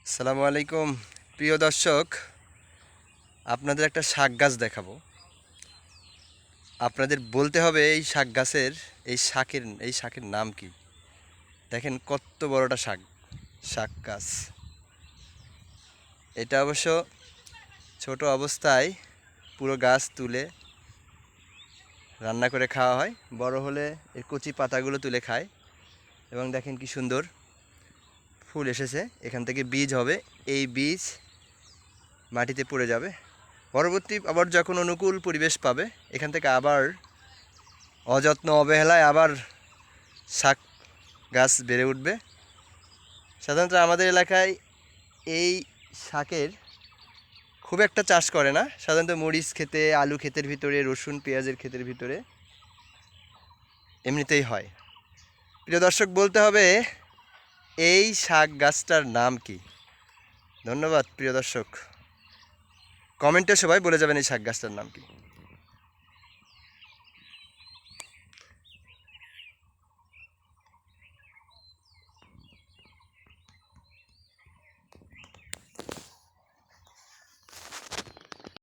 আসসালামু আলাইকুম প্রিয় দর্শক, আপনাদের একটা শাক গাছ দেখাবো। আপনাদের বলতে হবে এই শাকের নাম কি। দেখেন কত বড়টা শাক, শাক গাছ। এটা অবশ্য ছোট অবস্থায় পুরো গাছ তুলে রান্না করে খাওয়া হয়, বড় হলে এর কচি পাতাগুলো তুলে খায়। এবং দেখেন কি সুন্দর ফুল এসেছে, এখান থেকে বীজ হবে। এই বীজ মাটিতে পড়ে যাবে, পরবর্তী আবার যখন অনুকূল পরিবেশ পাবে এখান থেকে আবার অযত্ন অবহেলায় আবার শাক গাছ বেড়ে উঠবে। সাধারণত আমাদের এলাকায় এই শাকের খুব একটা চাষ করে না, সাধারণত মরিচ খেতে, আলু ক্ষেতের ভিতরে, রসুন পেঁয়াজের ক্ষেতের ভিতরে এমনিতেই হয়। প্রিয় দর্শক, বলতে হবে এই শাক গাছটার নাম কি। ধন্যবাদ প্রিয় দর্শক, কমেন্টে সবাই বলে যাবেন এই শাক গাছটার নাম কি।